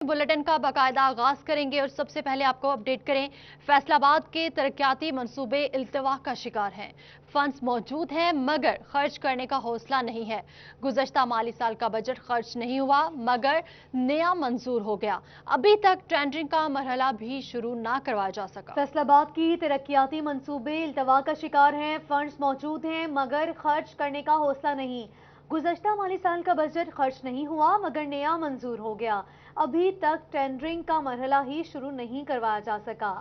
Bulletin का बाकायदा आगाज करेंगे और सबसे पहले आपको अपडेट करें। फैसलाबाद के तरक्याती मंसूबे इल्तवा का शिकार हैं। फंड्स मौजूद हैं मगर खर्च करने का हौसला नहीं है। गुज़श्ता माली साल का बजट खर्च नहीं हुआ मगर नया मंजूर हो गया। अभी तक टेंडरिंग का मरहला भी शुरू ना करवाया जा सका। फैसलाबाद की तरक्याती मंसूबे इल्तवा का शिकार हैं। फंड्स मौजूद हैं मगर खर्च करने का हौसला नहीं। गुज़श्ता माली साल का बजट खर्च नहीं हुआ मगर नया मंजूर हो गया। अभी तक टेंडरिंग का मरहला ही शुरू नहीं करवाया जा सका।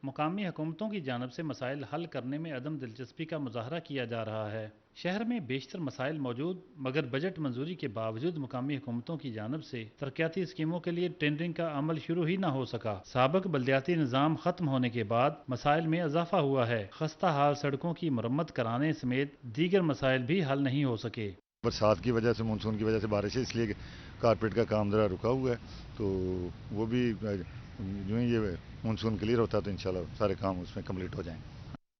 मुकामी हुकूमतों की जानिब से मसाइल हल करने में अदम दिलचस्पी का मुजाहरा किया जा रहा है। शहर में बेशतर मसाइल मौजूद मगर बजट मंजूरी के बावजूद मुकामी हुकूमतों की जानिब से तरक्याती स्कीमों के लिए टेंडरिंग का अमल शुरू ही ना हो सका। साबिक बल्दियाती निज़ाम खत्म होने के बाद मसाइल में इजाफा हुआ है। खस्ता हाल सड़कों की मरम्मत कराने समेत दीगर मसाइल भी हल नहीं हो सके। बरसात की वजह से, मानसून की वजह से बारिश है, इसलिए कारपेट का काम ज़रा रुका हुआ है। तो वो भी यूँ ही ये मानसून क्लियर होता है तो इंशाल्लाह सारे काम उसमें कंप्लीट हो जाएंगे।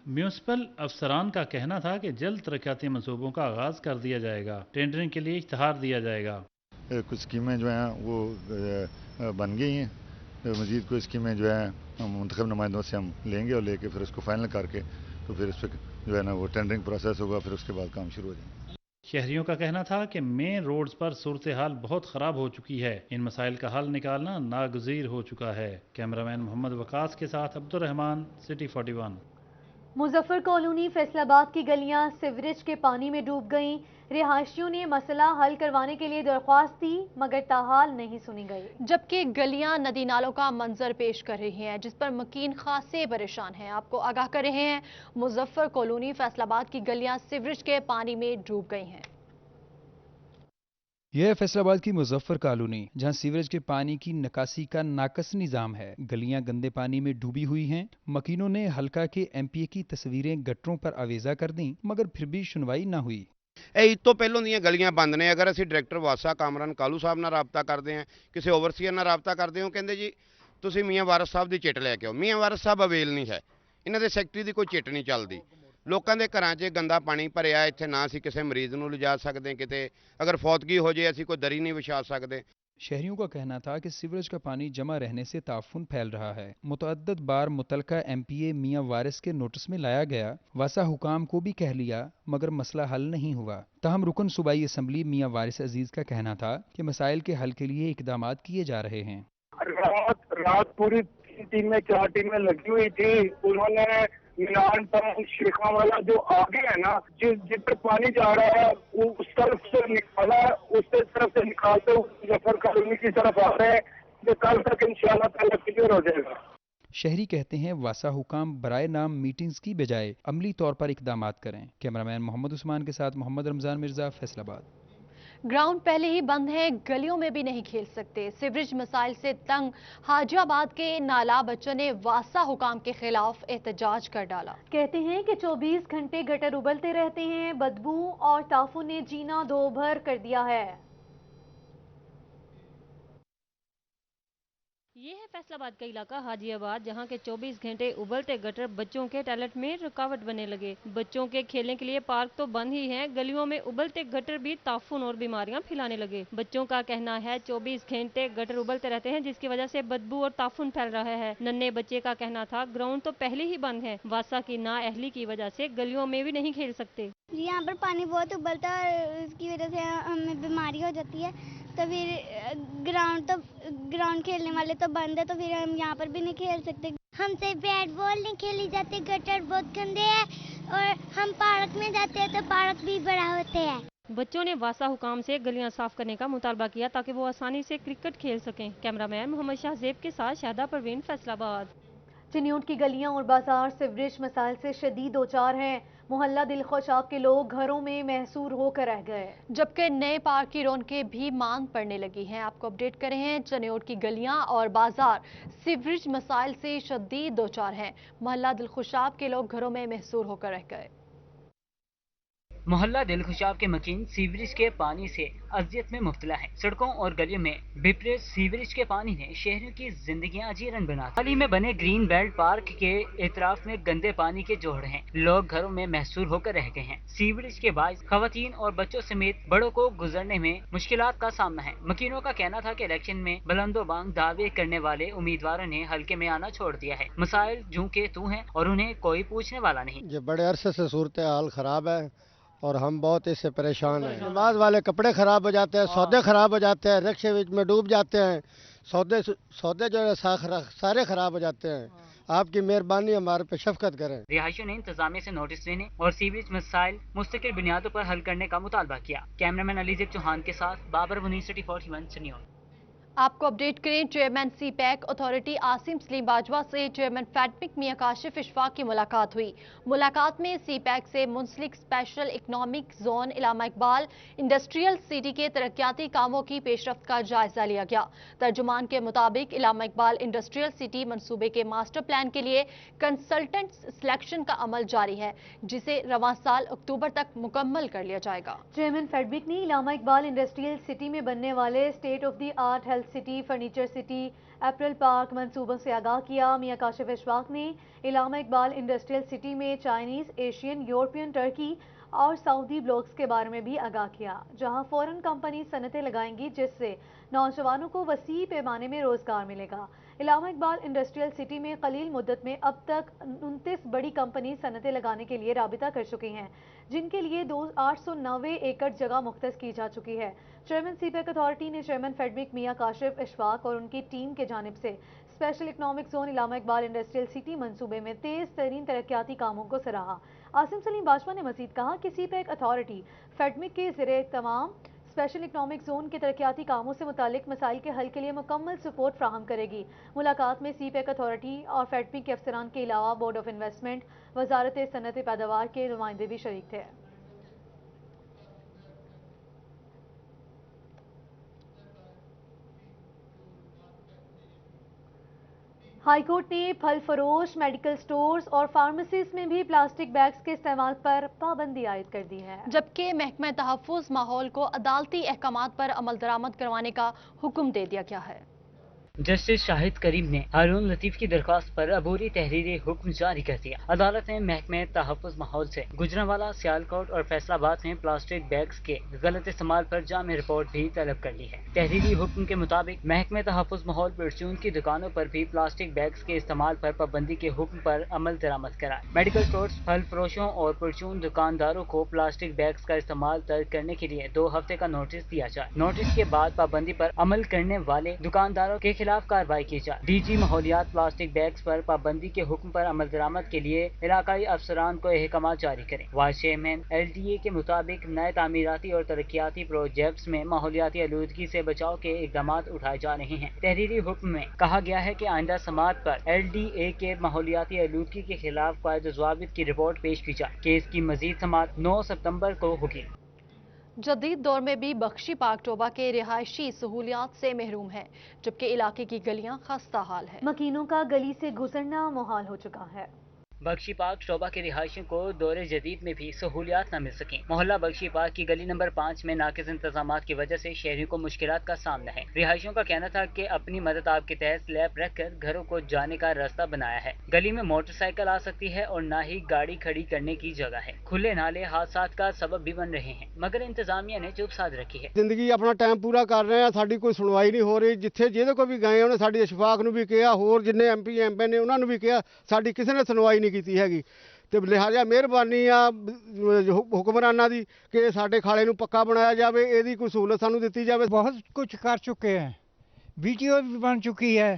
म्यूनसिपल अफसरान का कहना था कि जल्द तरक्याती मंसूबों का आगाज कर दिया जाएगा। टेंडरिंग के लिए इश्तहार दिया जाएगा। कुछ स्कीमें जो हैं वो बन गई हैं। मज़ीद कोई स्कीमें जो हैं मुंतखब नुमाइंदों से हम लेंगे और लेके फिर उसको फाइनल करके तो फिर उस पर जो है ना वो टेंडरिंग प्रोसेस होगा, फिर उसके बाद काम शुरू हो जाएगा। शहरियों का कहना था कि मेन रोड्स पर सूरत हाल बहुत ख़राब हो चुकी है। इन मसाइल का हल निकालना नागज़ीर हो चुका है। कैमरामैन मोहम्मद वकास के साथ अब्दुल रहमान, सिटी 41। मुजफ्फर कॉलोनी फैसलाबाद की गलियां सीवरेज के पानी में डूब गईं। रिहायशियों ने मसला हल करवाने के लिए दरख्वास्त दी मगर ताहाल नहीं सुनी गई। जबकि गलियां नदी नालों का मंजर पेश कर रही हैं जिस पर मकीन खासे परेशान हैं। आपको आगाह कर रहे हैं मुजफ्फर कॉलोनी फैसलाबाद की गलियां सीवरेज के पानी में डूब गई हैं। यह फैसलाबाद की मुजफ्फर कॉलोनी जहां सीवरेज के पानी की निकासी का नाकस निजाम है। गलियां गंदे पानी में डूबी हुई हैं। मकीनों ने हल्का के एमपीए की तस्वीरें गटरों पर आवेजा कर दी मगर फिर भी सुनवाई ना हुई। ਇਹ ਤੋਂ ਪਹਿਲਾਂ ਦੀਆਂ ਗਲੀਆਂ ਬੰਦ ਨੇ। ਅਗਰ ਅਸੀਂ ਡਾਇਰੈਕਟਰ ਵਾਸਾ ਕਾਮਰਾਨ ਕਾਲੂ ਸਾਹਿਬ ਨਾਲ ਰਾਬਤਾ ਕਰਦੇ ਹਾਂ, ਕਿਸੇ ਓਵਰਸੀਅਰ ਨਾਲ ਰਾਬਤਾ ਕਰਦੇ ਹਾਂ, ਕਹਿੰਦੇ ਜੀ ਤੁਸੀਂ ਮੀਆਂ ਵਾਰਿਸ ਸਾਹਿਬ ਦੀ ਚਿੱਟ ਲੈ ਕੇ ਆਓ। ਮੀਆਂ ਵਾਰਿਸ ਸਾਹਿਬ ਅਵੇਲ ਨਹੀਂ ਹੈ, ਇਹਨਾਂ ਦੇ ਸੈਕਟਰੀ ਦੀ ਕੋਈ ਚਿੱਟ ਨਹੀਂ ਚੱਲਦੀ। ਲੋਕਾਂ ਦੇ ਘਰਾਂ 'ਚ ਗੰਦਾ ਪਾਣੀ ਭਰਿਆ। ਇੱਥੇ ਨਾ ਅਸੀਂ ਕਿਸੇ ਮਰੀਜ਼ ਨੂੰ ਲਿਜਾ ਸਕਦੇ, ਕਿਤੇ ਅਗਰ ਫੌਤਗੀ ਹੋ ਜੇ ਅਸੀਂ ਕੋਈ ਦਰੀ नहीं ਵਿਛਾ ਸਕਦੇ। शहरियों का कहना था कि सीवरेज का पानी जमा रहने से ताफुन फैल रहा है। मुतअद्दिद बार मुतलका एमपीए मियां वारिस के नोटिस में लाया गया, वासा हुकाम को भी कह लिया मगर मसला हल नहीं हुआ। तहम रुकन सूबाई असम्बली मियां वारिस अजीज का कहना था कि मसाइल के हल के लिए इकदामात किए जा रहे हैं। रात पूरी 3 टीमें 4 टीमें लगी हुई थी। उन्होंने मिलान पर शेखा वाला जो आगे है ना, जिधर पानी जा रहा है वो उस तरफ से निकाला, उस तरफ से निकालते हुए मुजफ्फर कॉलोनी की तरफ आ रहे हैं। जो कल तक इंशाल्लाह ताला क्लियर हो जाएगा। शहरी कहते हैं वासा हुकाम बराए नाम मीटिंग्स की बजाय अमली तौर पर इकदामात करें। कैमरामैन मोहम्मद उस्मान के साथ मोहम्मद रमजान मिर्जा, फैसलाबाद। ग्राउंड पहले ही बंद है, गलियों में भी नहीं खेल सकते। सीवरेज मसाइल से तंग हाजियाबाद के नाला बच्चों ने वासा हुकाम के खिलाफ एहतजाज कर डाला। कहते हैं कि 24 घंटे गटर उबलते रहते हैं। बदबू और ताफुन ने जीना दो भर कर दिया है। ये है फैसलाबाद का इलाका हाजियाबाद, जहाँ के 24 घंटे उबलते गटर बच्चों के टॉयलेट में रुकावट बनने लगे। बच्चों के खेलने के लिए पार्क तो बंद ही हैं, गलियों में उबलते गटर भी ताफुन और बीमारियां फैलाने लगे। बच्चों का कहना है 24 घंटे गटर उबलते रहते हैं जिसकी वजह से बदबू और ताफुन फैल रहा है। नन्हे बच्चे का कहना था ग्राउंड तो पहले ही बंद है, वासा की नाअहली की वजह से गलियों में भी नहीं खेल सकते। यहाँ पर पानी बहुत उबलता है और उसकी वजह से हमें बीमारी हो जाती है। तो फिर ग्राउंड खेलने वाले तो बंद है, तो फिर हम यहाँ पर भी नहीं खेल सकते। हमसे बैट बॉल नहीं खेली जाती, गटर बहुत गंदे हैं और हम पार्क में जाते हैं तो पार्क भी बड़ा होते हैं। बच्चों ने वासा हुकाम से गलियां साफ करने का मुतालबा किया ताकि वो आसानी से क्रिकेट खेल सकें। कैमरामैन मोहम्मद शाहजेब के साथ शाहदा परवीन, फैसलाबाद। चिन्यूट की गलियां और बाजार सीवरेज मसाइल से शदीद दोचार हैं। मोहल्ला दिलखुशाब के लोग घरों में महसूर होकर रह गए, जबकि नए पार्क की रौनकें भी मांद पड़ने लगी हैं। आपको अपडेट करें हैं चन्योट की गलियां और बाजार सीवरेज मसाइल से शदीद दोचार हैं। मोहल्ला दिलखुशाब के लोग घरों में महसूर होकर रह गए। मोहल्ला दिलखुशाब के मकीन सीवरेज के पानी से अजियत में मुब्तला है। सड़कों और गलियों में बिपरे सीवरेज के पानी ने शहरों की जिंदगियां अजीरन बना दी। हाल ही में बने ग्रीन बेल्ट पार्क के इतराफ में गंदे पानी के जोड़ हैं। लोग घरों में महसूर होकर रह गए हैं। सीवरेज के बायस खवातीन और बच्चों समेत बड़ों को गुजरने में मुश्किलात का सामना है। मकीनों का कहना था कि इलेक्शन में बुलंदोबांग दावे करने वाले उम्मीदवारों ने हल्के में आना छोड़ दिया है। मसाइल जूं के तू हैं और उन्हें कोई पूछने वाला नहीं। ये बड़े अरसे से सूरत हाल खराब है और हम बहुत इससे परेशान हैं। नमाज वाले कपड़े खराब हो जाते हैं, सौदे खराब हो जाते हैं, रिक्शे में डूब जाते हैं, सौदे जो है सारे खराब हो जाते हैं। आपकी मेहरबानी हमारे पे शफकत करें। रिहायशियों ने इंतजामिया से नोटिस लेने और सीवरेज मसाइल मुस्तकिल बुनियादों पर हल करने का मुतालबा किया। कैमरामैन अलीजेब चौहान के साथ बाबर मुनीर, सिटी 41 चनियोल। आपको अपडेट करें, chairman CPEC authority Asim Saleem Bajwa से चेयरमैन फैटमिक मियां काशिफ इशफाक की मुलाकात हुई। मुलाकात में सी पैक से मुंसलिक special economic zone Allama Iqbal industrial city के तरक्याती कामों की पेशरफ्त का जायजा लिया गया। तर्जुमान के मुताबिक इलामा इकबाल इंडस्ट्रियल सिटी मंसूबे के मास्टर प्लान के लिए कंसल्टेंट सिलेक्शन का अमल जारी है, जिसे रवां साल अक्टूबर तक मुकम्मल कर लिया जाएगा। चेयरमैन फैटमिक ने इलामा इकबाल इंडस्ट्रियल सिटी में बनने वाले state of the art health city, furniture city, apparel park मंसूबों से आगाह किया। मियां काशिफ इशफाक ने इलामा इकबाल इंडस्ट्रियल सिटी में चाइनीज, एशियन, यूरोपियन, टर्की और सऊदी ब्लॉक्स के बारे में भी आगाह किया, जहां फॉरेन कंपनी सनतें लगाएंगी, जिससे नौजवानों को वसी पैमाने में रोजगार मिलेगा। इलामा इकबाल इंडस्ट्रियल सिटी में कलील मुद्दत में अब तक 29 बड़ी कंपनी सनतें लगाने के लिए राबिता कर चुकी हैं, जिनके लिए 890 एकड़ जगह मुख्तस की जा चुकी है। चेयरमैन सी पैक अथॉरिटी ने चेयरमैन फैटमिक मियां काशिफ इशफाक और उनकी टीम के जानिब से special economic zone Allama Iqbal industrial city मंसूबे में तेज तरीन तरक्याती कामों को सराहा। आसिम सलीम बाजवा ने मजीद कहा कि सी पैक अथॉरिटी फैटमिक के ज़रिए तमाम स्पेशल इकनॉमिक जोन के तरक्याती कामों से मुतालिक मसाइल के हल के लिए मुकम्मल सपोर्ट फ्राहम करेगी। मुलाकात में सी पैक अथॉरिटी और फैटमिक के अफसरान के अलावा बोर्ड ऑफ इन्वेस्टमेंट, वजारत सनत पैदावार के नुमाइंदे भी शरीक थे। हाईकोर्ट ने फल फरोश, मेडिकल स्टोर्स और फार्मेसीज में भी प्लास्टिक बैग्स के इस्तेमाल पर पाबंदी आयद कर दी है, जबकि महकमा तहफ़्फ़ुज़ माहौल को अदालती अहकामात पर अमल दरामद करवाने का हुक्म दे दिया गया है। जस्टिस शाहिद करीम ने हारून लतीफ की दरख्वास्त पर अबूरी तहरीरी हुक्म जारी कर दिया। अदालत ने महकमे तहफ़्फ़ुज़ माहौल से गुजरांवाला, सियालकोट और फैसलाबाद में प्लास्टिक बैग्स के गलत इस्तेमाल पर जामे रिपोर्ट भी तलब कर ली है। तहरीरी हुक्म के मुताबिक महकमे तहफ़्फ़ुज़ माहौल परचून की दुकानों पर भी प्लास्टिक बैग्स के इस्तेमाल पर पाबंदी के हुक्म पर अमल दरामद कराए। मेडिकल स्टोर्स, फल फरोशों और परचून दुकानदारों को प्लास्टिक बैग्स का इस्तेमाल तर्क करने के लिए 2 हफ्ते का नोटिस दिया जाए। नोटिस के बाद पाबंदी पर अमल करने वाले दुकानदारों के खिलाफ कार्रवाई की जाए। डीजी माहौलियात प्लास्टिक बैग्स पर पाबंदी के हुक्म पर अमल दरामद के लिए इलाकाई अफसरान को अहकामात जारी करें। वाइस चेयरमैन LDA के मुताबिक नए तामीराती और तरक्याती प्रोजेक्ट्स में माहौलियाती आलूदगी से बचाव के इकदाम उठाए जा रहे हैं। तहरीरी हुक्म में कहा गया है कि आइंदा समाअत पर LDA के माहौलियाती आलूदगी के खिलाफ कायदे ज़वाबित की रिपोर्ट पेश की जाए। केस की मजीद समाअत 9 सितंबर को होगी। जदीद दौर में भी बख्शी पार्क टोबा के रिहायशी सहूलियात से महरूम है, जबकि इलाके की गलियां खस्ता हाल है। मकीनों का गली से गुजरना मुहाल हो चुका है। बख्शी पार्क टोबा के रिहायशियों को दौरे जदीद में भी सहूलियात न मिल सकें। मोहल्ला बख्शी पार्क की गली नंबर 5 में नाकिस इंतजामात की वजह से शहरियों को मुश्किलात का सामना है। रिहायशियों का कहना था कि अपनी मदद आप के तहत स्लैब रखकर घरों को जाने का रास्ता बनाया है। गली में मोटरसाइकिल आ सकती है और न ही गाड़ी खड़ी करने की जगह है। खुले नाले हादसात का सबब भी बन रहे हैं, मगर इंतजामिया ने चुप साध रखी है। जिंदगी अपना टाइम पूरा कर रहे हैं, साड़ी कोई सुनवाई नहीं हो रही। जिथे ਜਿਹਦੇ को भी गए उन्हें साड़ी इशफाक ਨੂੰ भी किया, होर जिन्ने MP MP ने उन्होंने भी किया, साड़ी किसी ने सुनवाई नहीं की हैगी। ਤੇ ਲਿਹਾਜ਼ਾ ਮਿਹਰਬਾਨੀ ਆ ਹੁਕਮਰਾਨਾਂ ਦੀ ਕਿ ਸਾਡੇ ਖਾਲੇ ਨੂੰ ਪੱਕਾ ਬਣਾਇਆ ਜਾਵੇ, ਇਹਦੀ ਕੋਈ ਸਹੂਲਤ ਸਾਨੂੰ ਦਿੱਤੀ ਜਾਵੇ। बहुत कुछ कर चुके हैं, वीडियो भी बन चुकी है,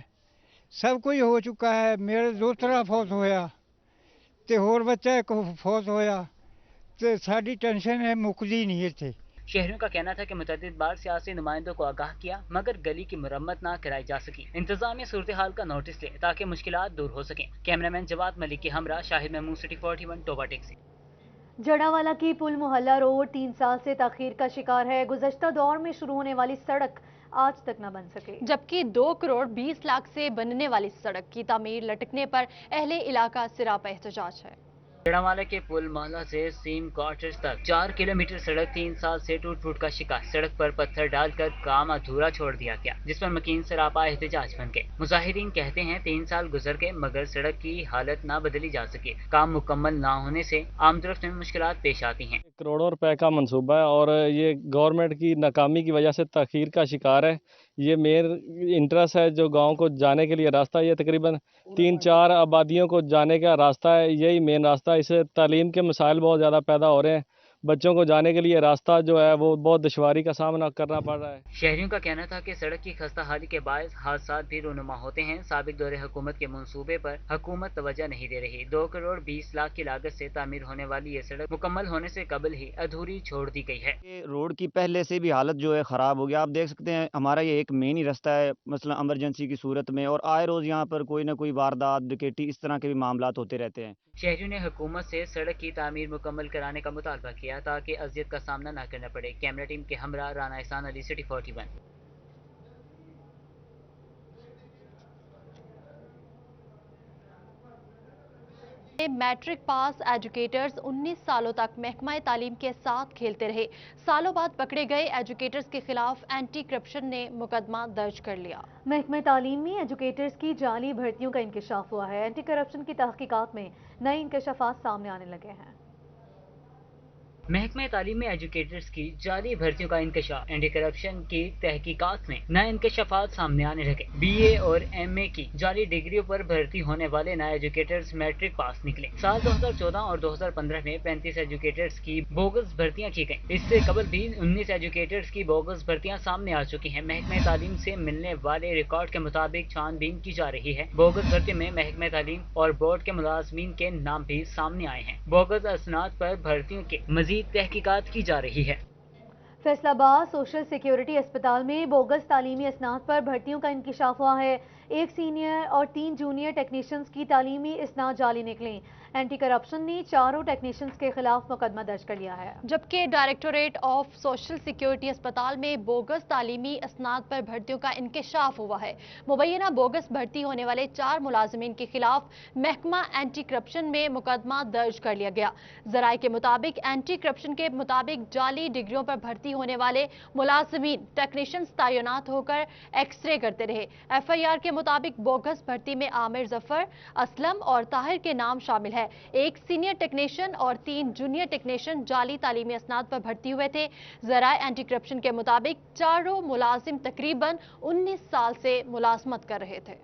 सब कुछ हो चुका है। मेरे दोस्तरा फौत होया ते होर बच्चा एक फौत होया ते साडी टेंशन है मुकदी नहीं इत्थे। शहरियों का कहना था कि मुतअद्दिद बार सियासी नुमाइंदों को आगाह किया, मगर गली की मरम्मत ना कराई जा सकी। इंतजामिया सूरत हाल का नोटिस ले ताकि मुश्किलात दूर हो सकें। कैमरामैन जवाद मलिक के हमरा शाहिद महमूद, सिटी 41 टोबा टेक्सी। जड़ावाला की पुल मोहल्ला रोड 3 साल से ताखीर का शिकार है। गुज़श्ता दौर में शुरू होने वाली सड़क आज तक न बन सके, जबकि 2 करोड़ 20 लाख से बनने वाली सड़क की तामीर लटकने पर अहले इलाका सिरा पर एहतजाज है। गुजरांवाला के पुल मोहल्ला से सीम क्वार्टर्स तक 4 किलोमीटर सड़क 3 साल से टूट फूट का शिकार। सड़क पर पत्थर डालकर काम अधूरा छोड़ दिया गया, जिस पर मकीन सरापा एहतजाज बन गए। मुजाहिरीन कहते हैं 3 साल गुजर गए मगर सड़क की हालत ना बदली जा सकी। काम मुकम्मल ना होने से आमदरफ्त में मुश्किलात पेश आती हैं। करोड़ों रुपए का मंसूबा है और ये गवर्नमेंट की नाकामी की वजह से तखीर का शिकार है। ये मेन इंटरेस्ट है जो गांव को जाने के लिए रास्ता, ये तकरीबन 3-4 आबादियों को जाने का रास्ता है, यही मेन रास्ता है। इससे तालीम के मसाइल बहुत ज़्यादा पैदा हो रहे हैं। बच्चों को जाने के लिए रास्ता जो है वो बहुत दुश्वारी का सामना करना पड़ रहा है। शहरियों का कहना था कि सड़क की खस्ता हाली के बायस हादसा भी रूनुमा होते हैं। साबिक दौरे हुकूमत के मंसूबे पर हुकूमत तवज्जो नहीं दे रही। 2 करोड़ 20 लाख की लागत से तामीर होने वाली ये सड़क मुकम्मल होने से कबल ही अधूरी छोड़ दी गई है। रोड की पहले से भी हालत जो है ख़राब हो गया। आप देख सकते हैं हमारा ये एक मेन ही रास्ता है, मसलन इमरजेंसी की सूरत में, और आए रोज़ यहाँ पर कोई ना कोई वारदात, डकैती, इस तरह के भी मामलात होते रहते हैं। शहरियों ने हुकूमत से सड़क की तामीर मुकम्मल कराने का मुतालबा किया ताकि अजियत का सामना न करना पड़े। कैमरा टीम के हमरा Rana Ehsan Ali, city 41। Matric pass educators 19 सालों तक महकमा तालीम के साथ खेलते रहे। सालों बाद पकड़े गए एजुकेटर्स के खिलाफ एंटी करप्शन ने मुकदमा दर्ज कर लिया। महकमा तालीम में एजुकेटर्स की जाली भर्तियों का इंकशाफ हुआ है। एंटी करप्शन की तहकीकात में नए इंकशाफात सामने आने लगे हैं। महकमा तालीम में एजुकेटर्स की जाली भर्तियों का इंकशाफ। एंटी करप्शन की तहकीकात में नए इंकशाफात सामने आने लगे। BA और MA की जाली डिग्रियों पर भर्ती होने वाले नए एजुकेटर्स मैट्रिक पास निकले। साल 2014 और 2015 में 35 एजुकेटर्स की बोगस भर्तियां की गयी। इससे कबल भी 19 एजुकेटर्स की बोगस भर्तियां सामने आ चुकी हैं। महकमा तालीम से मिलने वाले रिकॉर्ड के मुताबिक छानबीन की जा रही है। बोगस भर्ती में महकमा तालीम और बोर्ड के मुलाजमीन के नाम भी सामने आए हैं। बोगस असनाद पर भर्तियों के मजीद तहकीकात की जा रही है। फैसलाबाद सोशल सिक्योरिटी अस्पताल में बोगस तालीमी असनाद पर भर्तियों का इंकशाफ हुआ है। 1 सीनियर और 3 जूनियर टेक्नीशियंस की तालीमी इसनाद जाली निकली। एंटी करप्शन ने 4 टेक्नीशियंस के खिलाफ मुकदमा दर्ज कर लिया है। जबकि डायरेक्टोरेट ऑफ सोशल सिक्योरिटी अस्पताल में बोगस तालीमी असनाद पर भर्तियों का इंकशाफ हुआ है। मुबैना बोगस भर्ती होने वाले 4 मुलाजमीन के खिलाफ महकमा एंटी करप्शन में मुकदमा दर्ज कर लिया गया। जराये के मुताबिक एंटी करप्शन के मुताबिक जाली डिग्रियों पर भर्ती होने वाले मुलाजमीन टेक्नीशियंस तैनात होकर एक्सरे करते रहे। FIR के मुताबिक बोगस भर्ती में आमिर जफर, असलम और ताहिर के नाम शामिल है। 1 सीनियर टेक्नीशियन और 3 जूनियर टेक्नीशियन जाली तालीमी असनाद पर भर्ती हुए थे। जराये एंटी करप्शन के मुताबिक चारों मुलाजिम तकरीबन 19 साल से मुलाजमत कर रहे थे।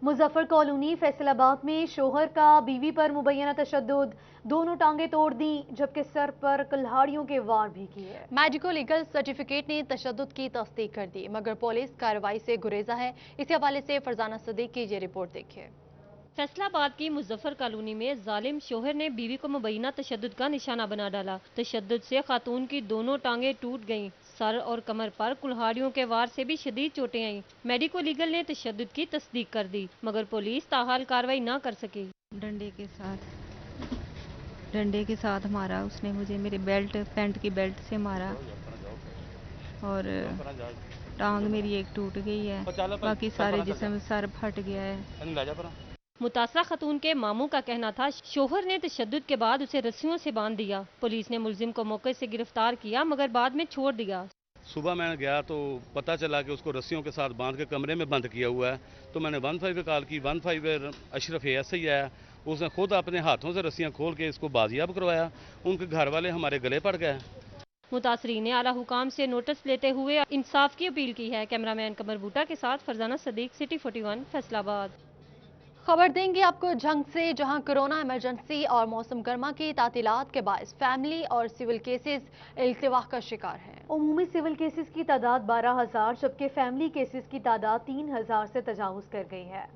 मुजफ्फर कॉलोनी फैसलाबाद में शोहर का बीवी पर मुबैना तशद्दुद, दोनों टांगे तोड़ दी जबकि सर पर कुल्हाड़ियों के वार भी किए। मेडिको लीगल सर्टिफिकेट ने तशद्दुद की तस्दीक कर दी मगर पुलिस कार्रवाई से गुरेजा है। इसी हवाले से फरजाना सदीक की ये रिपोर्ट देखिए। फैसलाबाद की मुजफ्फर कॉलोनी में जालिम शोहर ने बीवी को मुबैना तशद्दुद का निशाना बना डाला। तशद्दुद से खातून की दोनों टांगे टूट गईं। सर और कमर पर कुल्हाड़ियों के वार से भी शदीद चोटें आईं। मेडिको लीगल ने तशद्दुद की तस्दीक कर दी मगर पुलिस ताहाल कार्रवाई न कर सकी। डंडे के साथ मारा उसने मुझे, मेरे बेल्ट, पैंट की बेल्ट से मारा और टांग मेरी एक टूट गई है, बाकी सारे जिस्म, सर फट गया है। मुतासरा खतून के मामू का कहना था शोहर ने तशद्दुद के बाद उसे रस्सियों से बांध दिया। पुलिस ने मुलजिम को मौके से गिरफ्तार किया मगर बाद में छोड़ दिया। सुबह मैं गया तो पता चला कि उसको रस्सियों के साथ बांध के कमरे में बंद किया हुआ है। तो मैंने 15 पे कॉल की। 15 अशरफ ASI आया, उसने खुद अपने हाथों से रस्सियां खोल के इसको बाजियाब करवाया। उनके घर वाले हमारे गले पड़ गए। मुतासरीन ने आला हुकाम से नोटिस लेते हुए इंसाफ की अपील की है। कैमरामैन कमर बूटा के साथ फरजाना सदीक, सिटी 41 फैसलाबाद। खबर देंगे आपको जंग से, जहां कोरोना इमरजेंसी और मौसम गर्मा की तातीलात के बायस फैमिली और सिविल केसेस इल्तिवाह का शिकार हैं। उमूमी सिविल केसेस की तादाद 12,000 जबकि फैमिली केसेस की तादाद 3,000 से तजावुज कर गई है।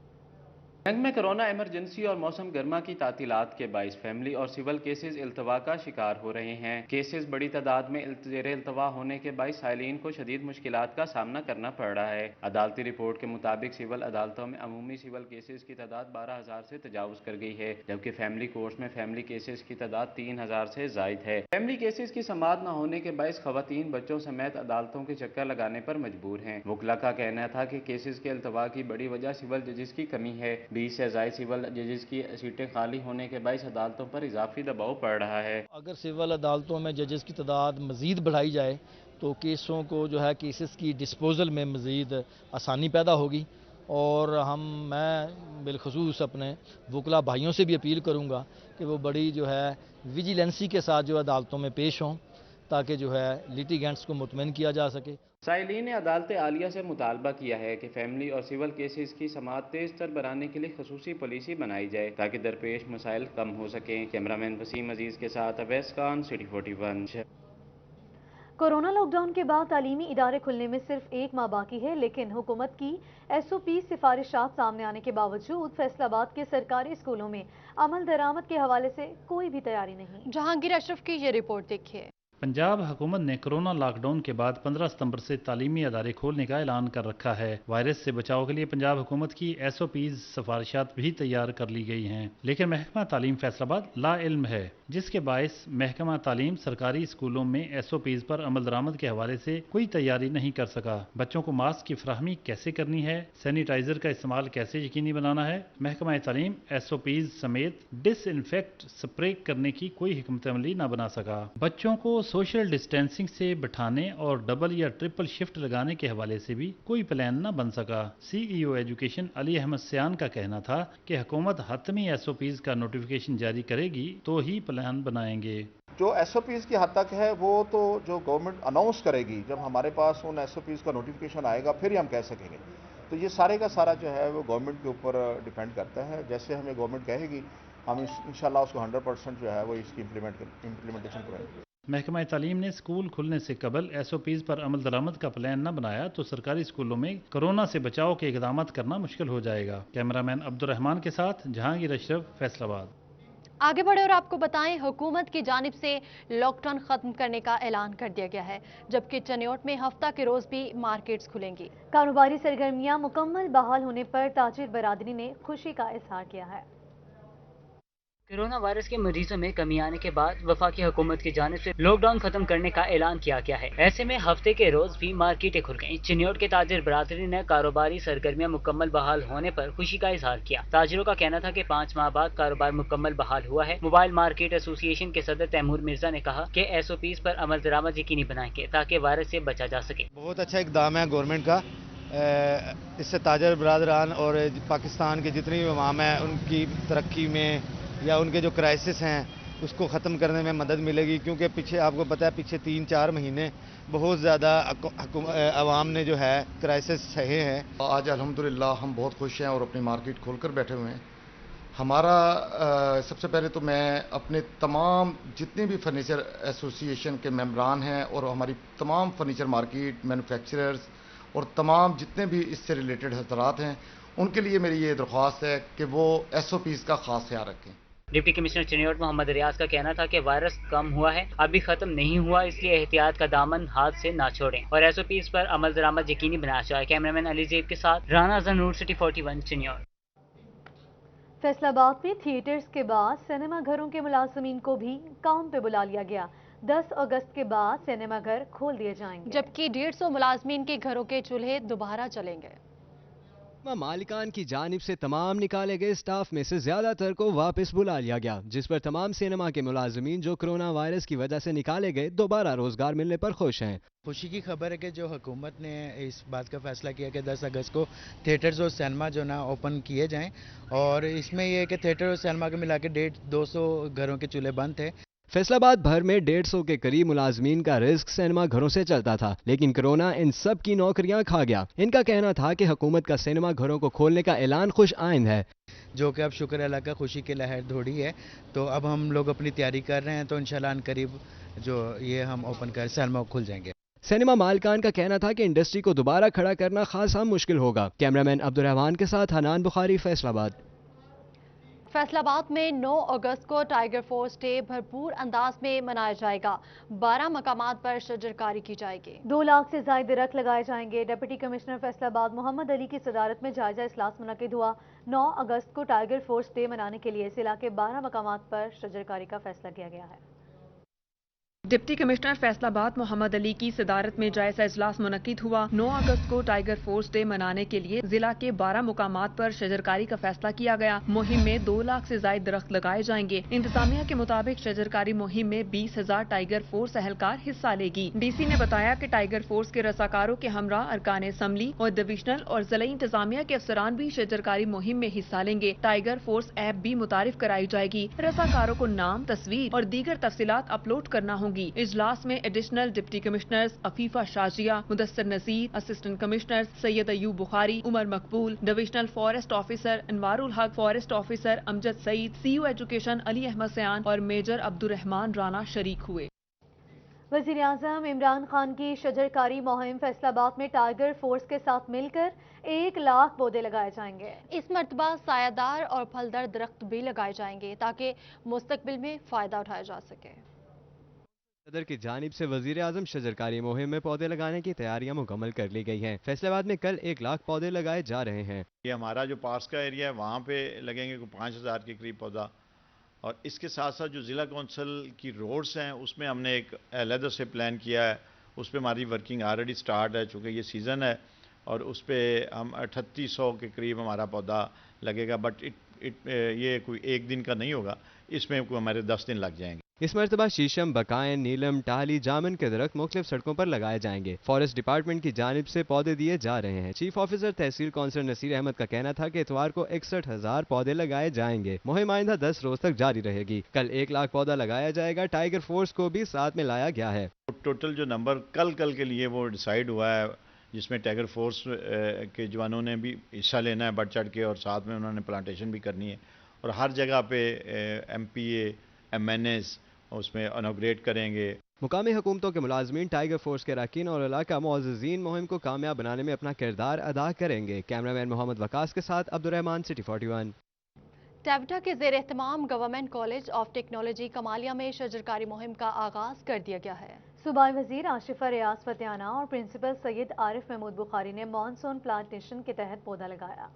जंग में कोरोना इमरजेंसी और मौसम गर्मा की तातीलात के बाइस फैमिली और सिविल केसेस इल्तवा का शिकार हो रहे हैं। केसेस बड़ी तादाद में जेर इल्तवा होने के बाइस साइलिन को शदीद मुश्किलात का सामना करना पड़ रहा है। अदालती रिपोर्ट के मुताबिक सिविल अदालतों में अमूमी सिविल केसेस की तादाद 12,000 से तजावुज कर गई है, जबकि फैमिली कोर्ट्स में फैमिली केसेस की तादाद 3,000 से जायद है। फैमिली केसेस की समाअत न होने के बाइस खवातीन बच्चों समेत अदालतों के चक्कर लगाने पर मजबूर हैं। वकला का कहना था कि केसेस के इल्तवा की बड़ी वजह सिविल जजेस की कमी है। 20 से ज्यादा सिविल जजेस की सीटें खाली होने के बाइस अदालतों पर इजाफी दबाव पड़ रहा है। अगर सिविल अदालतों में जजेस की तादाद मजीद बढ़ाई जाए तो केसों को जो है केसेस की डिस्पोजल में मजीद आसानी पैदा होगी, और मैं बिलखसूस अपने वकला भाइयों से भी अपील करूँगा कि वो बड़ी जो है विजिलेंसी के साथ जो अदालतों में पेश हों, ताकि जो है लिटिगेंट्स को मुतमईन किया जा सके। साइलिन ने अदालत आलिया से मुतालबा किया है कि फैमिली और सिविल केसेस की समाअत तेज तर बनाने के लिए खसूसी पॉलिसी बनाई जाए ताकि दरपेश मसाइल कम हो सकें। कैमरामैन वसीम अजीज के साथ Awais Khan, city 41। Corona lockdown के बाद तालीमी इदारे खुलने में सिर्फ 1 माह बाकी है, लेकिन हुकूमत की SOP सिफारिशात सामने आने के बावजूद फैसलाबाद के सरकारी स्कूलों में अमल दरामद के हवाले से कोई भी तैयारी नहीं। जहांगीर अशरफ की ये रिपोर्ट देखिए। पंजाब हुकूमत ने कोरोना लॉकडाउन के बाद 15 सितंबर से तालीमी अदारे खोलने का ऐलान कर रखा है। वायरस से बचाव के लिए पंजाब हुकूमत की SOPs सिफारिशात भी तैयार कर ली गई हैं, लेकिन महकमा तालीम फैसलाबाद ला इल्म है, जिसके बायस महकमा तालीम सरकारी स्कूलों में SOPs पर अमल दरामद के हवाले से कोई तैयारी नहीं कर सका। बच्चों को मास्क की फराहमी कैसे करनी है, सैनिटाइजर का इस्तेमाल कैसे यकीनी बनाना है, महकमा तालीम SOPs समेत डिसइंफेक्ट स्प्रे करने की कोई हिकमत अमली न बना सका। बच्चों को सोशल डिस्टेंसिंग से बिठाने और डबल या ट्रिपल शिफ्ट लगाने के हवाले से भी कोई प्लान न बन सका। CEO एजुकेशन अली अहमद सियान का कहना था कि हुकूमत हतमी SOPs का नोटिफिकेशन जारी करेगी तो ही प्लान बनाएंगे। जो SOPs की हद तक है वो तो जो गवर्नमेंट अनाउंस करेगी, जब हमारे पास उन SOPs का नोटिफिकेशन आएगा फिर ही हम कह सकेंगे। तो ये सारे का सारा जो है वो गवर्नमेंट के ऊपर डिपेंड करता है। जैसे हमें गवर्नमेंट कहेगी हम इंशाल्लाह उसको 100% जो है वो इसकी इम्प्लीमेंटेशन करेंगे। महकमा तालीम ने स्कूल खुलने से कबल SOPs पर अमल दरामद का प्लान न बनाया तो सरकारी स्कूलों में कोरोना से बचाव के इकदाम करना मुश्किल हो जाएगा। कैमरामैन अब्दुर्रहमान के साथ जहांगीर अशरफ, फैसलाबाद। आगे बढ़े और आपको बताएं, हुकूमत की जानिब से लॉकडाउन खत्म करने का ऐलान कर दिया गया है, जबकि चनियोट में हफ्ता के रोज भी मार्केट्स खुलेंगी। कारोबारी सरगर्मियां मुकम्मल बहाल होने पर ताजिर बरादरी ने खुशी का इजहार किया है। कोरोना वायरस के मरीजों में कमी आने के बाद वफाकी हुकूमत की जानिब से लॉकडाउन खत्म करने का ऐलान किया गया है। ऐसे में हफ्ते के रोज भी मार्केटें खुल गईं। चिन्योट के ताजिर बरादरी ने कारोबारी सरगर्मियां मुकम्मल बहाल होने पर खुशी का इजहार किया। ताजिरों का कहना था कि 5 माह बाद कारोबार मुकम्मल बहाल हुआ है। मोबाइल मार्केट एसोसिएशन के सदर तैमूर मिर्जा ने कहा कि SOPs पर अमल दरामद यकीनी बनाएंगे ताकि वायरस से बचा जा सके। बहुत अच्छा इकदाम है गवर्नमेंट का। इससे ताजिर बरादरान और पाकिस्तान के जितनी भी अवाम है उनकी तरक्की में या उनके जो क्राइसिस हैं उसको ख़त्म करने में मदद मिलेगी, क्योंकि पीछे आपको पता है पिछले 3-4 महीने बहुत ज़्यादा आवाम ने जो है क्राइसिस सहे हैं। आज अल्हम्दुलिल्लाह हम बहुत खुश हैं और अपनी मार्केट खोलकर बैठे हुए हैं। हमारा सबसे पहले तो मैं अपने तमाम जितने भी फर्नीचर एसोसिएशन के मेंबरान हैं और हमारी तमाम फर्नीचर मार्केट मैन्युफैक्चरर्स और तमाम जितने भी इससे रिलेटेड हजरात हैं उनके लिए मेरी ये दरख्वास्त है कि वो SOPs का खास ख्याल रखें। डिप्टी कमिश्नर चिन्योट मोहम्मद रियाज का कहना था कि वायरस कम हुआ है, अभी खत्म नहीं हुआ, इसलिए एहतियात का दामन हाथ से ना छोड़ें और SOPs पर अमल दरामद यकीनी बनाया जाए। कैमरामैन अली ज़ैब के साथ राना ज़नूर, सिटी 41 चिन्योट। फैसलाबाद में थिएटर्स के बाद सिनेमा घरों के मुलाजमीन को भी काम पे बुला लिया गया। 10 अगस्त के बाद सिनेमा घर खोल दिए जाएंगे, जबकि 150 मुलाजमीन के घरों के चूल्हे दोबारा चलेंगे। मालिकान की जानिब से तमाम निकाले गए स्टाफ में से ज्यादातर को वापस बुला लिया गया, जिस पर तमाम सिनेमा के मुलाजमीन जो कोरोना वायरस की वजह से निकाले गए दोबारा रोजगार मिलने पर खुश हैं। खुशी की खबर है कि जो हुकूमत ने इस बात का फैसला किया कि 10 अगस्त को थिएटर्स और सिनेमा जो ना ओपन किए जाएं, और इसमें यह है कि थिएटर और सिनेमा के मिला के 150-200 घरों के चूल्हे बंद थे। फैसलाबाद भर में 150 के करीब मुलाजमीन का रिस्क सिनेमा घरों से चलता था, लेकिन कोरोना इन सब की नौकरियां खा गया। इनका कहना था कि हुकूमत का सिनेमा घरों को खोलने का ऐलान खुश आइंद है, जो कि अब शुक्र अल्लाह का खुशी की लहर दौड़ी है। तो अब हम लोग अपनी तैयारी कर रहे हैं, तो इंशाल्लाह करीब जो ये हम ओपन कर सिनेमा खुल जाएंगे। सिनेमा मालिकान का कहना था कि इंडस्ट्री को दोबारा खड़ा करना खासा मुश्किल होगा। कैमरामैन अब्दुर्रहमान के साथ हनान बुखारी, फैसलाबाद। फैसलाबाद में 9 अगस्त को टाइगर फोर्स डे भरपूर अंदाज में मनाया जाएगा। 12 मकामात पर शजरकारी की जाएगी। 2 लाख से ज्यादा दरख्त लगाए जाएंगे। डिप्टी कमिश्नर फैसलाबाद मोहम्मद अली की सदारत में जायजा इजलास मुनक्किद हुआ। 9 अगस्त को टाइगर फोर्स डे मनाने के लिए जिला के 12 मकामात पर शजरकारी का फैसला किया गया है। डिप्टी कमिश्नर फैसलाबाद मोहम्मद अली की सदारत में जायजा इजलास मुनक्किद हुआ। 9 अगस्त को टाइगर फोर्स डे मनाने के लिए जिला के 12 मुकामात पर शजरकारी का फैसला किया गया। मुहिम में 2 लाख से ज्यादा दरख्त लगाए जाएंगे। इंतजामिया के मुताबिक शजरकारी मुहिम में 20,000 टाइगर फोर्स एहलकार हिस्सा लेगी। डीसी ने बताया कि टाइगर फोर्स के रसाकारों के हमरा अरकान असम्बली और डिविजनल और जिला इंतजामिया के अफसरान भी शजरकारी मुहिम में हिस्सा लेंगे। टाइगर फोर्स ऐप भी मुतारिफ कराई जाएगी। रसाकारों को नाम, तस्वीर और दीगर तफसीलात अपलोड करना होगी। इजलास में additional deputy commissioners Afifa Shazia, Mudassar Naseer, assistant commissioners Syed Ayub Bukhari, Umar Maqbool, divisional forest officer Anwarul Haq, forest officer Amjad Saeed, CEO education Ali Ahmad Sayan और मेजर अब्दुर्रहमान राना शरीक हुए। वज़ीर आज़म इमरान खान की शजरकारी मुहिम फैसलाबाद में टाइगर फोर्स के साथ मिलकर 1 लाख पौधे लगाए जाएंगे। इस मर्तबा सायादार और फलदार दरख्त भी लगाए जाएंगे ताकि मुस्तकबिल में फायदा उठाया जा सके। सदर की जानिब से वजीर आजम शजरकारी मुहिम में पौधे लगाने की तैयारियां मुकम्मल कर ली गई हैं। फैसलाबाद में कल 1 लाख पौधे लगाए जा रहे हैं। ये हमारा जो पास का एरिया है वहाँ पे लगेंगे 5,000 के करीब पौधा, और इसके साथ साथ जो ज़िला कौंसिल की रोड्स हैं उसमें हमने एक अलग से प्लान किया है। उस पर हमारी वर्किंग ऑलरेडी स्टार्ट है, चूँकि ये सीज़न है, और उस पर हम 3800 के करीब हमारा पौधा लगेगा। बट ये कोई एक दिन का नहीं होगा, इसमें कोई हमारे 10 दिन लग जाएंगे। इस मरतबा शीशम, बकायन, नीलम, टाली, जामुन के दरख्त मुख्तलिफ सड़कों पर लगाए जाएंगे। फॉरेस्ट डिपार्टमेंट की जानिब से पौधे दिए जा रहे हैं। चीफ ऑफिसर तहसील काउंसिलर नसीर अहमद का कहना था कि इतवार को 61,000 पौधे लगाए जाएंगे। मुहिम आइंदा 10 रोज तक जारी रहेगी। कल 1 लाख पौधा लगाया जाएगा। टाइगर फोर्स को भी साथ में लाया गया है। टोटल जो नंबर कल के लिए वो डिसाइड हुआ है, जिसमें टाइगर फोर्स के जवानों ने भी हिस्सा लेना है बढ़ चढ़ के, और साथ में उन्होंने प्लांटेशन भी करनी है, और हर जगह पे MPA, MNS उसमें इनॉग्रेट करेंगे। मुकामी हुकूमतों के मुलाजमीन, टाइगर फोर्स के अरकान और इलाका मुअज़्ज़िज़ीन मुहिम को कामयाब बनाने में अपना किरदार अदा करेंगे। कैमरामैन मोहम्मद वकास के साथ अब्दुर्रहमान, सिटी 41। टेवटा के ज़ेर एहतमाम government college of technology Kamalia में शजरकारी मुहिम का आगाज कर दिया गया है। सूबाई वजीर आशिफा रियाज फतियाना और प्रिंसिपल सैयद आरिफ महमूद बुखारी ने मॉनसून प्लांटेशन के तहत पौधा लगाया।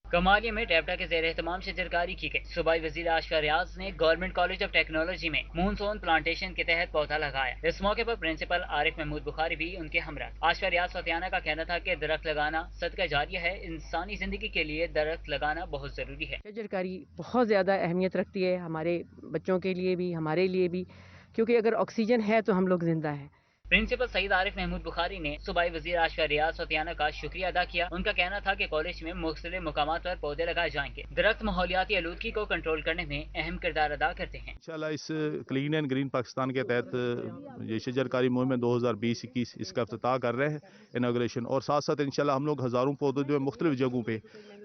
कमालिया में टेवटा के ज़ेर एहतमाम शजरकारी की गई। सूबाई वजीर आशिफा रियाज ने गवर्नमेंट कॉलेज ऑफ टेक्नोलॉजी में मूनसून प्लांटेशन के तहत पौधा लगाया। इस मौके पर प्रिंसिपल आरिफ महमूद बुखारी भी उनके हमरा। आशिफा रियाज फतियाना का कहना था कि दरख्त लगाना सदका जारिया है। इंसानी जिंदगी के लिए दरख्त लगाना बहुत जरूरी है। शजरकारी बहुत ज्यादा अहमियत रखती है हमारे बच्चों के लिए भी, हमारे लिए भी, क्योंकि अगर ऑक्सीजन है तो हम लोग जिंदा हैं। प्रिंसिपल सईद आरिफ महमूद बुखारी ने सूबाई वजीर आशिफा रियाज फतियाना का शुक्रिया अदा किया। उनका कहना था कि कॉलेज में मुख्तलिफ मुकामात पर पौधे लगाए जाएंगे। दरख्त माहौलियाती आलूदगी को कंट्रोल करने में अहम किरदार अदा करते हैं। इंशाल्लाह इस क्लीन एंड ग्रीन पाकिस्तान के तहत ये शजरकारी मुहिम 2020-21 इसका इफ्तिताह कर रहे हैं, इनाग्रेशन, और साथ साथ इंशाल्लाह हम लोग हज़ारों पौधे जो है मुख्तलिफ जगहों पे,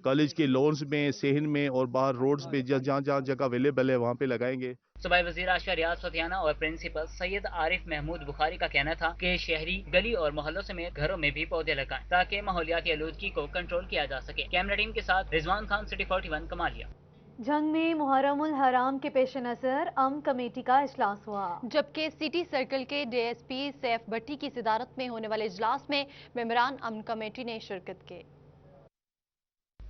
कॉलेज के लॉन्स में, सेहन में और बाहर रोड्स पे जहाँ जगह अवेलेबल है वहाँ पे लगाएंगे। सूबाई वजीर आशिफा रियाज फतियाना और प्रिंसिपल सैयद आरिफ महमूद बुखारी का कहना था कि शहरी गली और मोहल्लों समेत घरों में भी पौधे लगाएं ताकि माहौलियाती आलूदगी को कंट्रोल किया जा सके। कैमरा टीम के साथ रिजवान खान, सिटी 41 कमालिया। जंग में मुहर्रमुल हराम के पेश नजर अमन कमेटी का इजलास हुआ, जबकि सिटी सर्कल के DSP सैफ भट्टी की सदारत में होने वाले इजलास में मेंबरान अमन कमेटी ने शिरकत की।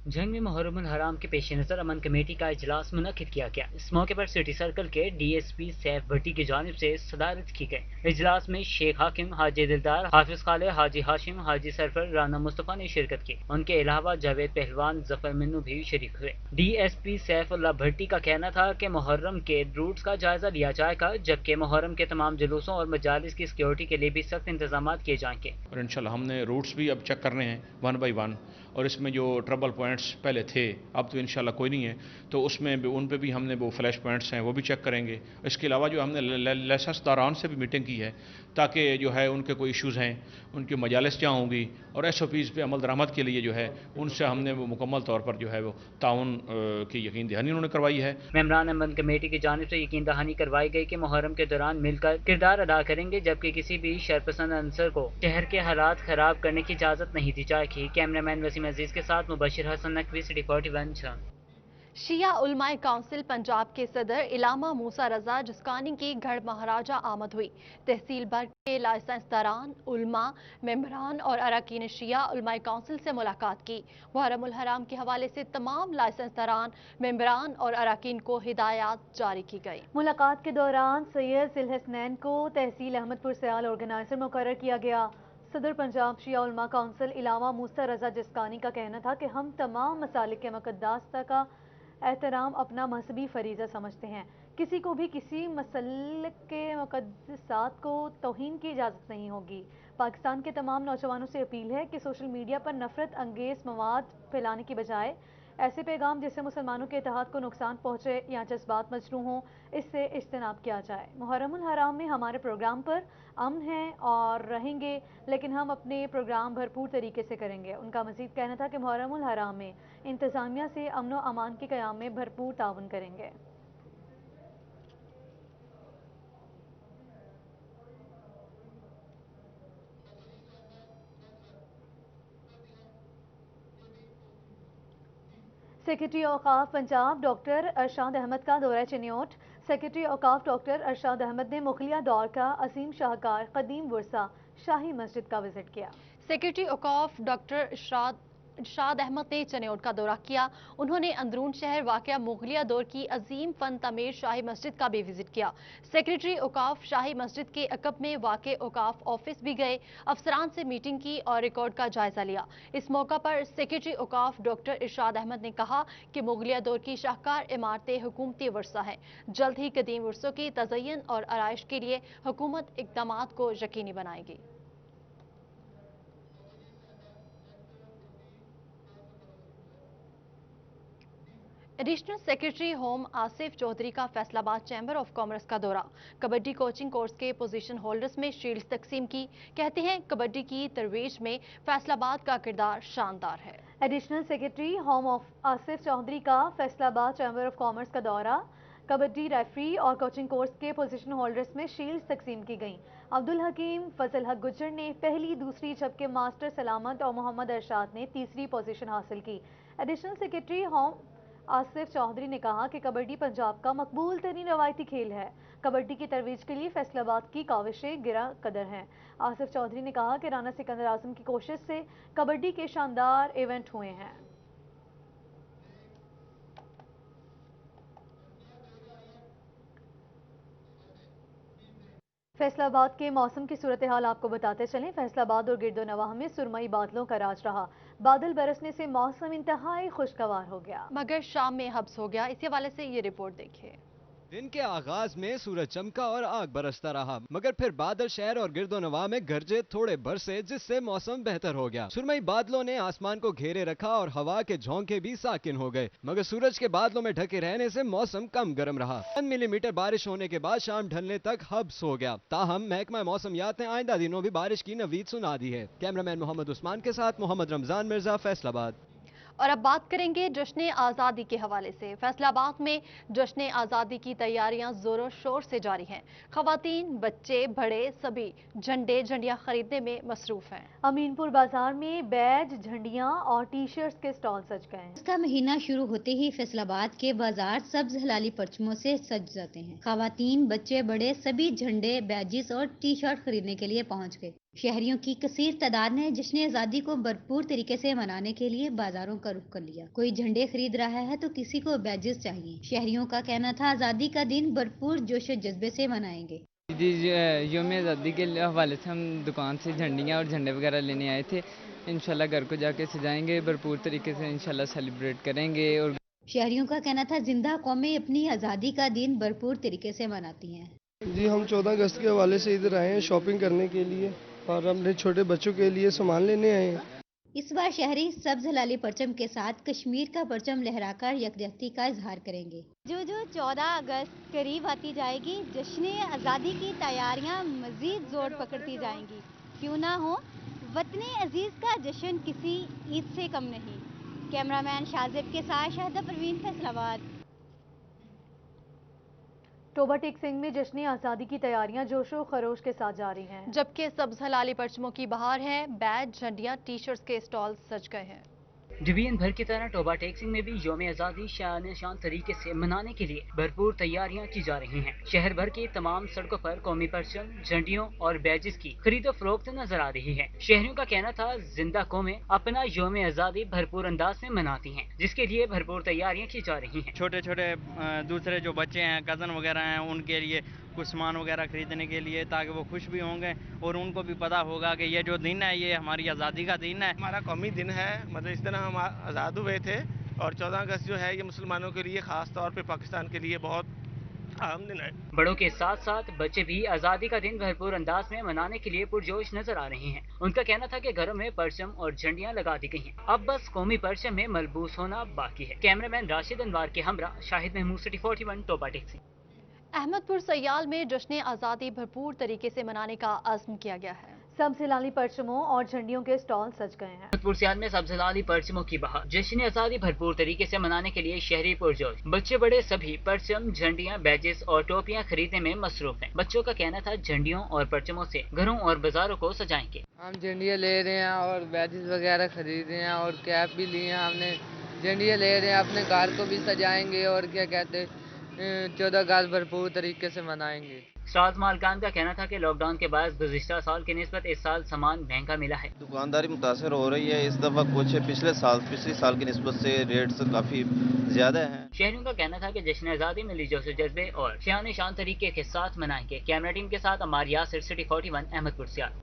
जंग में मुहर्रमुल हराम के पेश नजर अमन कमेटी का इजलास मुनक्किद किया गया। इस मौके पर सिटी सर्कल के DSP सैफ भट्टी की जानिब से सदारत की गई। इजलास में शेख हाकिम, हाजी दिलदार, हाफिज खाले, हाजी हाशिम, हाजी सरफर, राना मुस्तफा ने शिरकत की। उनके अलावा जावेद पहलवान, जफर मिन्नू भी शरीक हुए। DSP सैफुल्लाह भट्टी का कहना था कि मुहर्रम के रूट्स का जायजा लिया जाएगा, जबकि मुहर्रम के तमाम जुलूसों और मजालिस की सिक्योरिटी के लिए भी सख्त इंतजाम किए जाएंगे। और इंशाल्लाह हमने रूट्स भी अब चेक करने हैं 1 बाई 1, और इसमें जो ट्रबल पॉइंट्स पहले थे अब तो इंशाल्लाह कोई नहीं है, तो उसमें भी उन पे भी हमने वो फ्लैश पॉइंट्स हैं वो भी चेक करेंगे। इसके अलावा जो हमने लाइसेंसदारान से भी मीटिंग की है ताकि जो है उनके कोई इश्यूज़ हैं, उनकी मजालिस जहाँ होंगी और SOPs पे अमल दरामद के लिए जो है उनसे हमने वो मुकम्मल तौर पर जो है वो ताउन की यकीन दहानी उन्होंने करवाई है। मेंबरान अमन कमेटी की जानिब से यकीन दहानी करवाई गई कि मुहर्रम के दौरान मिलकर किरदार अदा करेंगे, जबकि किसी भी शरपसंद अंसर को शहर के हालात खराब करने की इजाज़त नहीं दी जाएगी। कैमरामैन वसीम अजीज के साथ मुबशिर हसन नकवी, सिटी 41। शिया उलमाए काउंसिल पंजाब के सदर इलामा मूसा रजा जिस्कानी की गढ़ महाराजा आमद हुई। तहसील भर के लाइसेंसदारान, उलमा, मेंबरान और अरकान शिया उलमाए काउंसिल से मुलाकात की। मुहर्रम उल हराम के हवाले से तमाम लाइसेंसदारान, मेंबरान और अरकान को हिदायत जारी की गई। मुलाकात के दौरान सैयद जिलहसनैन को तहसील अहमदपुर सयाल ऑर्गेनाइजर मुकर्रर किया गया। सदर पंजाब शिया उलमा काउंसिल इलामा मूसा रजा जिस्कानी का कहना था कि हम तमाम मसालिक के मुक़द्दस का एहतराम अपना मजहबी फरीज़ा समझते हैं। किसी को भी किसी मसलक के मुक़द्दसात को तौहीन की इजाज़त नहीं होगी। पाकिस्तान के तमाम नौजवानों से अपील है कि सोशल मीडिया पर नफरत अंगेज मवाद फैलाने की बजाय ऐसे पैगाम जिससे मुसलमानों के इत्तेहाद को नुकसान पहुँचे या जज्बात मजरू हों, इससे इज्तनाब किया जाए। मुहर्रम उल हराम में हमारे प्रोग्राम पर अमन है और रहेंगे, लेकिन हम अपने प्रोग्राम भरपूर तरीके से करेंगे। उनका मजीद कहना था कि मुहर्रम उल हराम में इंतज़ामिया से अमन व अमान के क़याम में भरपूर ताउन करेंगे। सेक्रेटरी औकाफ पंजाब डॉक्टर अरशाद अहमद का दौरा चिन्योट। सेक्रेटरी औकाफ डॉक्टर अरशाद अहमद ने मुगलिया दौर का अजीम शाहकार कदीम वर्सा शाही मस्जिद का विजिट किया। सेक्रेटरी औकाफ डॉक्टर इरशाद अहमद ने चनेौट का दौरा किया। उन्होंने अंदरून शहर वाक़या मुगलिया दौर की अजीम फन तमीर शाही मस्जिद का भी विजिट किया। सेक्रेटरी औकाफ शाही मस्जिद के अकब में वाक़े औकाफ ऑफिस भी गए, अफसरान से मीटिंग की और रिकॉर्ड का जायजा लिया। इस मौका पर सेक्रेटरी औकाफ डॉक्टर इरशाद अहमद ने कहा कि मुगलिया दौर की शाहकार इमारतें हुकूमती वर्सा है। जल्द ही कदीम वर्सों की तज़य्युन और आराइश के लिए हुकूमत इक़दामात को यकीनी बनाएगी। Additional secretary home Asif Chaudhry का फैसलाबाद चैम्बर ऑफ कॉमर्स का दौरा। कबड्डी कोचिंग कोर्स के पोजीशन होल्डर्स में शील्ड्स तकसीम की। कहते हैं कबड्डी की तरवीज में फैसलाबाद का किरदार शानदार है। Additional secretary home Asif Chaudhry का फैसलाबाद चैम्बर ऑफ कॉमर्स का दौरा। कबड्डी रेफरी और कोचिंग कोर्स के पोजीशन होल्डर्स में शील्ड्स तकसीम की गईं। अब्दुल हकीम, फजल हक गुज्जर ने पहली, दूसरी, जबकि मास्टर सलामत और मोहम्मद अरशाद ने तीसरी पोजीशन हासिल की। Additional secretary home Asif Chaudhry ने कहा कि कबड्डी पंजाब का मकबूल तरीन रवायती खेल है। कबड्डी की तरवीज के लिए फैसलाबाद की काविशें गिरा कदर हैं। आसिफ चौधरी ने कहा कि राना सिकंदर आजम की कोशिश से कबड्डी के शानदार इवेंट हुए हैं। फैसलाबाद के मौसम की सूरत हाल आपको बताते चलें। फैसलाबाद और गिरदोनवाह में सुरमई बादलों का राज रहा। बादल बरसने से मौसम इंतहाई खुशगवार हो गया, मगर शाम में हब्स हो गया। इसी हवाले से ये रिपोर्ट देखिए। दिन के आगाज में सूरज चमका और आग बरसता रहा, मगर फिर बादल शहर और गिरदोनवाह में गरजे, थोड़े बरसे, जिससे मौसम बेहतर हो गया। सुरमई बादलों ने आसमान को घेरे रखा और हवा के झोंके भी साकिन हो गए, मगर सूरज के बादलों में ढके रहने से मौसम कम गर्म रहा। 1 मिलीमीटर बारिश होने के बाद शाम ढलने तक हब्स हो गया। ताहम महकमा मौसमियात ने आइंदा दिनों भी बारिश की नवीद सुना दी है। कैमरामैन मोहम्मद उस्मान के साथ मोहम्मद रमजान मिर्जा, फैसलाबाद। और अब बात करेंगे जश्न आज़ादी के हवाले से। फैसलाबाद में जश्न आज़ादी की तैयारियां जोरों शोर से जारी हैं। खवातीन, बच्चे, बड़े सभी झंडे झंडियां खरीदने में मसरूफ हैं। अमीनपुर बाजार में बैज, झंडियां और टी शर्ट्स के स्टॉल सज गए। इसका महीना शुरू होते ही फैसलाबाद के बाजार सब्ज हलाली परचमों से सज जाते हैं। खवातीन, बच्चे, बड़े सभी झंडे, बैजिस और टी शर्ट खरीदने के लिए पहुँच गए। शहरियों की कसीर तादाद ने जश्न आज़ादी को भरपूर तरीके से मनाने के लिए बाजारों का रुख कर लिया। कोई झंडे खरीद रहा है तो किसी को बैजेस चाहिए। शहरियों का कहना था आज़ादी का दिन भरपूर जोश और जज्बे से मनाएंगे। यौम आज़ादी के हवाले से हम दुकान से झंडियाँ और झंडे वगैरह लेने आए थे। इंशाल्लाह घर को जाके सजाएंगे, भरपूर तरीके से इंशाल्लाह सेलिब्रेट करेंगे। और शहरियों का कहना था जिंदा कौमें अपनी आज़ादी का दिन भरपूर तरीके से मनाती हैं। जी, हम 14 अगस्त के हवाले से इधर आए हैं शॉपिंग करने के लिए और अपने छोटे बच्चों के लिए सामान लेने आए हैं। इस बार शहरी सब्ज हलाली परचम के साथ कश्मीर का परचम लहराकर यकजहती का इजहार करेंगे। जो 14 अगस्त करीब आती जाएगी, जश्न आज़ादी की तैयारियां मजीद जोर पकड़ती जाएंगी। क्यों ना हो, वतन अजीज का जश्न किसी ईद से कम नहीं। कैमरामैन शाजिब के साथ शाहिदा परवीन, फैसलाबाद। टोबा टेक सिंह में जश्न आज़ादी की तैयारियां जोशो खरोश के साथ जारी हैं। जबकि सब्ज हलाली परचमों की बहार है। बैज, झंडियां, टी शर्ट्स के स्टॉल सज गए हैं। डिवीजन भर की तरह टोबा टेक्सिंग में भी यौम आज़ादी शान शान तरीके से मनाने के लिए भरपूर तैयारियां की जा रही हैं। शहर भर की तमाम सड़कों पर कौमी परचम, झंडियों और बैजेस की खरीदो फरोख्त नजर आ रही है। शहरियों का कहना था जिंदा कौमें अपना यौम आज़ादी भरपूर अंदाज में मनाती हैं, जिसके लिए भरपूर तैयारियां की जा रही हैं। छोटे छोटे दूसरे जो बच्चे हैं, कज़न वगैरह हैं, उनके लिए कुछ सामान वगैरह खरीदने के लिए, ताकि वो खुश भी होंगे और उनको भी पता होगा कि ये जो दिन है ये हमारी आज़ादी का दिन है। हमारा कौमी दिन है, मतलब इस दिन हम आज़ाद हुए थे और 14 अगस्त जो है ये मुसलमानों के लिए, ख़ास तौर पे पाकिस्तान के लिए बहुत अहम दिन है। बड़ों के साथ साथ बच्चे भी आज़ादी का दिन भरपूर अंदाज में मनाने के लिए पुरजोश नजर आ रहे हैं। उनका कहना था कि घरों में परचम और झंडियां लगा दी गई हैं, अब बस कौमी परचम में मलबूस होना बाकी है। कैमरामैन राशिद अनवार के हमरा शाहिद महमूद, सिटी 41, टोबा टेक्सी। अहमदपुर सयाल में जश्न आज़ादी भरपूर तरीके से मनाने का अज़्म किया गया है। सब्ज़-हिलाली परचमों और झंडियों के स्टॉल सज गए हैं। अहमदपुर सयाल में सब्ज़-हिलाली परचमों की बहार जश्न आज़ादी भरपूर तरीके से मनाने के लिए शहरी पुरजोश, बच्चे बड़े सभी परचम, झंडियां, बैजेस और टोपियां खरीदने में मसरूफ हैं। बच्चों का कहना था झंडियों और परचमों से घरों और बाजारों को सजाएंगे। हम झंडियाँ ले रहे हैं और बैजेस वगैरह खरीद रहे हैं और कैप भी लिए हैं हमने। झंडियाँ ले रहे हैं, अपने घर को भी सजाएंगे और क्या कहते हैं 14 अगस्त भरपूर तरीके से मनाएंगे। स्टॉल मालकान का कहना था कि लॉकडाउन के बाद गुज़िश्ता साल की निस्बत इस साल सामान महंगा मिला है। दुकानदारी मुतासर हो रही है इस दफा, कुछ पिछले साल की निस्बत से रेट्स काफी ज्यादा हैं। शहरियों का कहना था कि जश्न आज़ादी मिली जोश जज्बे और शान शान तरीके के साथ मनाएंगे। कैमरा टीम के साथ अमार यासिर, सिटी 41, अहमदपुर सयाल।